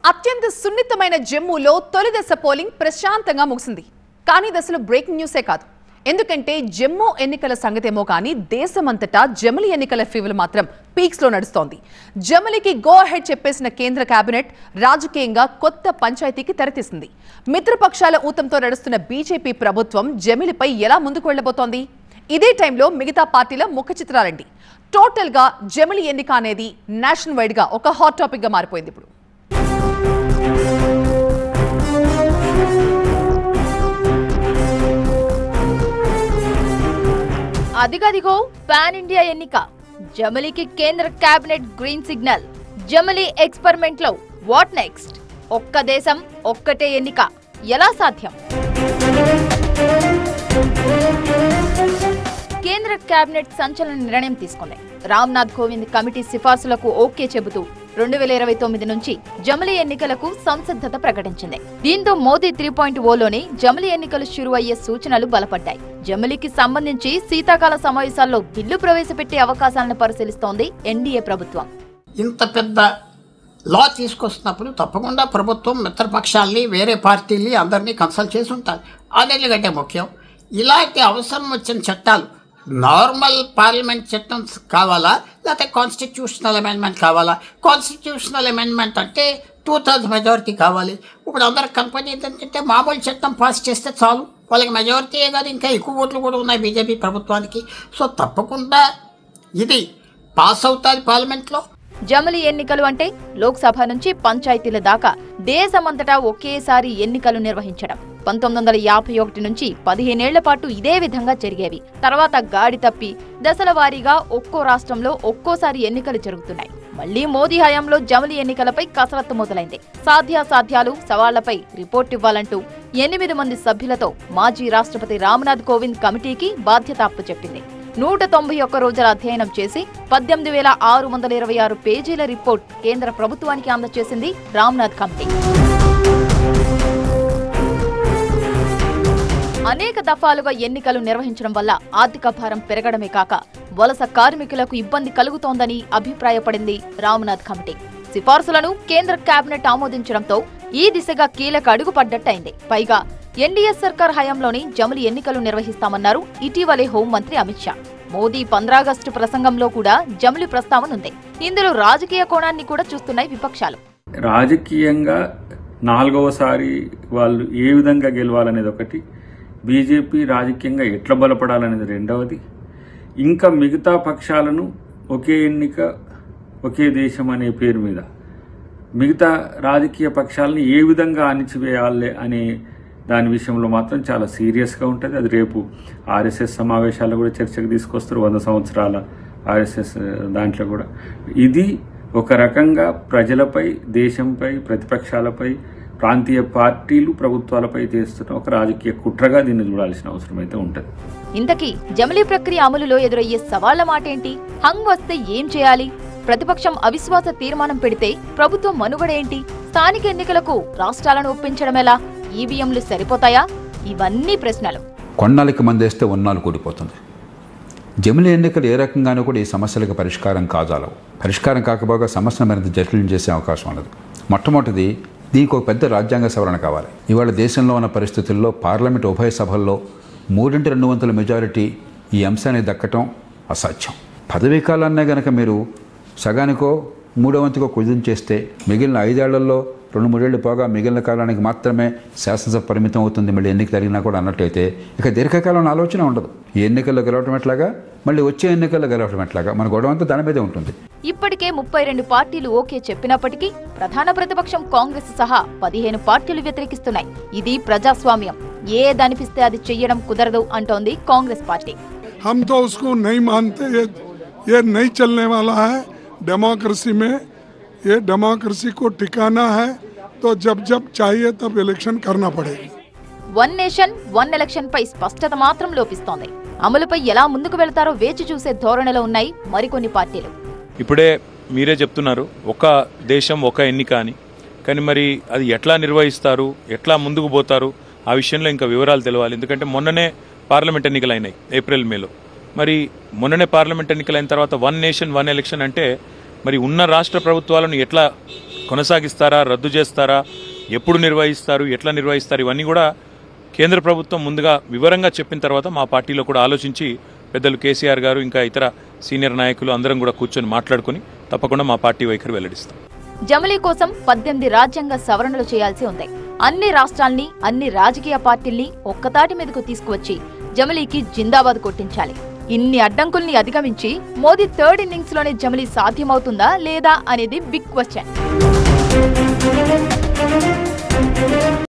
అత్యంత సున్నితమైన జమ్మూలో తొలి దశ పోలింగ్ ప్రశాంతంగా ముగిసింది. కానీ దశలో బ్రేకింగ్ న్యూసే కాదు. ఎందుకంటే జమ్మూ ఎన్నికల సంగతేమో కానీ దేశమంతటా జమిలి ఎన్నికల ఫీవర్ మాత్రం పీక్స్ లో నడుస్తోంది. జమిలికి గో అహెడ్ చెప్పేసిన కేంద్ర కేబినెట్ రాజకీయంగా కొత్త పంచాయతీకి తెరతీసింది. మిత్రపక్షాల ఊతంతో నడుస్తున్న బీజేపీ ప్రభుత్వం జమిలిపై ఎలా ముందుకు వెళ్లబోతోంది? ఇదే టైంలో మిగతా పార్టీల ముఖ చిత్రాలండి. టోటల్ గా జమిలి ఎన్నిక అనేది నేషనల్ వైడ్ గా ఒక హాట్ టాపిక్ గా మారిపోయింది. ఇప్పుడు అదిగదిగో పాన్ ఇండియా ఎన్నిక. జమిలికి కేంద్ర కేబినెట్ గ్రీన్ సిగ్నల్. జమిలి ఎక్స్పెరిమెంట్ లో వాట్ నెక్స్ట్? ఒక్క దేశం ఒక్కటే ఎన్నిక ఎలా సాధ్యం? కేంద్ర కేబినెట్ సంచలన నిర్ణయం తీసుకుంది. రామ్నాథ్ కోవింద్ కమిటీ సిఫార్సులకు ఓకే చెబుతూ 2029 నుంచి జమిలి ఎన్నికలకు సంసిద్ధత ప్రకటించింది. దీంతో మోదీ 3.0లోనే జమిలి ఎన్నికలు షురు అయ్యే సూచనలు బలపడ్డాయి. జమిలికి సంబంధించి శీతాకాల సమావేశాల్లో బిల్లు ప్రవేశపెట్టే అవకాశాలను పరిశీలిస్తోంది ఎన్డీఏ ప్రభుత్వం. ఇంత పెద్ద లా తీసుకొస్తున్నప్పుడు తప్పకుండా ప్రభుత్వం మిత్రపక్షాల్ని వేరే పార్టీల్ని అందరినీ కన్సల్ట్ చేసి ఉంటారు. అదేంటంటే ముఖ్యం ఇలాంటి అవసరం వచ్చిన చట్టాలు నార్మల్ పార్లమెంట్ చట్టం కావాలా లేకపోతే కాన్స్టిట్యూషనల్ అమెండ్మెంట్ కావాలా? కాన్స్టిట్యూషనల్ అమెండ్మెంట్ అంటే 2/3 మెజారిటీ కావాలి. ఇప్పుడు అందరికి కనపడేది ఏంటంటే మామూలు చట్టం పాస్ చేస్తే చాలు, వాళ్ళకి మెజారిటీయే కాదు ఇంకా ఎక్కువ ఓట్లు కూడా ఉన్నాయి బీజేపీ ప్రభుత్వానికి. సో తప్పకుండా ఇది పాస్ అవుతుంది పార్లమెంట్లో. జమిలి ఎన్నికలు అంటే లోక్సభ నుంచి పంచాయతీల దాకా దేశమంతటా ఒకేసారి ఎన్నికలు నిర్వహించడం. 1951 నుంచి 15 ఏళ్ల పాటు ఇదే విధంగా జరిగేవి. తర్వాత గాడి తప్పి దశల వారీగా ఒక్కో రాష్ట్రంలో ఒక్కోసారి ఎన్నికలు జరుగుతున్నాయి. మళ్లీ మోదీ హయాంలో జమిలి ఎన్నికలపై కసరత్తు మొదలైంది. సాధ్యాసాధ్యాలు సవాళ్లపై రిపోర్ట్ ఇవ్వాలంటూ 8 మంది సభ్యులతో మాజీ రాష్ట్రపతి రామ్నాథ్ కోవింద్ కమిటీకి బాధ్యత అప్పచెప్పింది. 191 రోజుల అధ్యయనం చేసి 18,626 పేజీల రిపోర్ట్ కేంద్ర ప్రభుత్వానికి అందజేసింది రామ్నాథ్ కమిటీ. అనేక దఫాలుగా ఎన్నికలు నిర్వహించడం వల్ల ఆర్థిక భారం పెరగడమే కాక వలస కార్మికులకు ఇబ్బంది కలుగుతోందని అభిప్రాయపడింది రామ్నాథ్ కమిటీ. సిఫార్సులను కేంద్ర కేబినెట్ ఆమోదించడంతో ఈ దిశగా కీలక అడుగు పడ్డట్టయింది. పైగా ఎన్డీఏ సర్కార్ హయాంలోని జమిలి ఎన్నికలు నిర్వహిస్తామన్నారు ఇటీవలే హోంమంత్రి అమిత్ షా. మోదీ 15 ఆగస్టు ప్రసంగంలో కూడా జమిలి ప్రస్తావనుంది. ఇందులో రాజకీయ కోణాన్ని కూడా చూస్తున్నాయి విపక్షాలు. రాజకీయంగా 4వసారి వాళ్ళు ఏ విధంగా గెలవాలనేది ఒకటి, బీజేపీ రాజకీయంగా ఎట్లా బలపడాలనేది రెండవది, ఇంకా మిగతా పక్షాలను ఒకే ఎన్నిక ఒకే దేశం అనే పేరు మీద మిగతా రాజకీయ పక్షాలను ఏ విధంగా అణిచివేయాలి అనే దాని విషయంలో మాత్రం చాలా సీరియస్గా ఉంటుంది. అది రేపు ఆర్ఎస్ఎస్ సమావేశాల్లో కూడా చర్చకు తీసుకొస్తారు. 100 సంవత్సరాల ఆర్ఎస్ఎస్ దాంట్లో కూడా ఇది ఒక రకంగా ప్రజలపై, దేశంపై, ప్రతిపక్షాలపై, ప్రాంతీయ పార్టీలు, ప్రభుత్వాలపై చేస్తున్న ఒక రాజకీయ కుట్రగా దీన్ని చూడాల్సిన అవసరం అయితే ఉంటుంది. ఇంతకీ జమిలి ప్రక్రియ అమలులో ఎదురయ్యే సవాళ్ల మాటేంటి? హంగ్ వస్తే ఏం చేయాలి? ప్రతిపక్షం అవిశ్వాస తీర్మానం పెడితే ప్రభుత్వం మనుగడేంటి? స్థానిక ఎన్నికలకు రాష్ట్రాలను ఒప్పించడం ఎలా? ఈవీఎంలు సరిపోతాయా? ఇవన్నీ ప్రశ్నలు. కొన్నాళ్ళకి మందేస్తే ఉన్నాళ్ళు కూడిపోతుంది. జమిలి ఎన్నికలు ఏ రకంగానూ కూడా ఈ సమస్యలకు పరిష్కారం కాజాలవు. పరిష్కారం కాకపోగా సమస్యను మరింత జటిలం చేసే అవకాశం ఉండదు. మొట్టమొదటిది దీనికి ఒక పెద్ద రాజ్యాంగ సవరణ కావాలి. ఇవాళ దేశంలో ఉన్న పరిస్థితుల్లో పార్లమెంట్ ఉభయ సభల్లో 3/2 మెజారిటీ ఈ అంశాన్ని దక్కటం అసాధ్యం. పదవీ కాలాన్నే గనక మీరు సగానికో 3/4 కుదించేస్తే మిగిలిన 5 ఏళ్లలో 2-3 ఏళ్లు పోగా మిగిలిన కాలానికి మాత్రమే శాసనసభ పరిమితం అవుతుంది. మళ్ళీ ఎన్నిక జరిగినా కూడా అన్నట్లయితే ఇక దీర్ఘకాలం ఆలోచన ఉండదు. ఈ ఎన్నికల్లో గెలవటం ఎట్లాగా, మళ్ళీ వచ్చే ఎన్నికల్లో గెలవటం ఎట్లాగా, మన గొడవ అంతా దాని మీదే ఉంటుంది. ఇప్పటికే 32 పార్టీలు ఓకే చెప్పినప్పటికీ ప్రధాన ప్రతిపక్షం కాంగ్రెస్ సహా 15 పార్టీలు వ్యతిరేకిస్తున్నాయి. ఇది ప్రజాస్వామ్యం. ఏదనిపిస్తే అది చెయ్యడం కుదరదు అంటోంది కాంగ్రెస్ పార్టీ. हम तो उसको नहीं मानते, ये नहीं चलने वाला है डेमोक्रेसी में. ये डेमोक्रेसी को टिकाना है तो जब जब चाहिए तब इलेक्शन करना पड़ेगा. వన్ నేషన్ వన్ ఎలక్షన్ పై స్పష్టత మాత్రం లోపిస్తోంది. అమలుపై ఎలా ముందుకు వెళ్తారో వేచి చూసే ధోరణిలో ఉన్నాయి మరికొన్ని పార్టీలు. ఇప్పుడే మీరే చెప్తున్నారు ఒక దేశం ఒక ఎన్నిక అని, కానీ మరి అది ఎట్లా నిర్వహిస్తారు, ఎట్లా ముందుకు పోతారు ఆ విషయంలో ఇంకా వివరాలు తెలవాలి. ఎందుకంటే మొన్ననే పార్లమెంట్ ఎన్నికలు అయినాయి ఏప్రిల్ మేలో. మరి మొన్ననే పార్లమెంట్ ఎన్నికలైన తర్వాత 1 నేషన్ 1 ఎలక్షన్ అంటే మరి ఉన్న రాష్ట్ర ప్రభుత్వాలను ఎట్లా కొనసాగిస్తారా, రద్దు చేస్తారా, ఎప్పుడు నిర్వహిస్తారు, ఎట్లా నిర్వహిస్తారు, ఇవన్నీ కూడా కేంద్ర ప్రభుత్వం ముందుగా వివరంగా చెప్పిన తర్వాత మా పార్టీలో కూడా ఆలోచించి పెద్దలు కేసీఆర్ గారు ఇంకా ఇతర సీనియర్ నాయకులు అందరం కూడా కూర్చొని మాట్లాడుకుని తప్పకుండా మా పార్టీ వైఖరి వెల్లడిస్తాం. జమిలీ కోసం 18 రాజ్యాంగ సవరణలు చేయాల్సి ఉంది. అన్ని రాష్ట్రాల్ని, అన్ని రాజకీయ పార్టీల్ని ఒక్కతాటి మీదకు తీసుకువచ్చి జమిలీకి జిందాబాద్ కొట్టించాలి. ఇన్ని అడ్డంకుల్ని అధిగమించి మోదీ థర్డ్ ఇన్నింగ్స్ లోనే జమిలీ సాధ్యమవుతుందా లేదా అనేది బిగ్ క్వశ్చన్.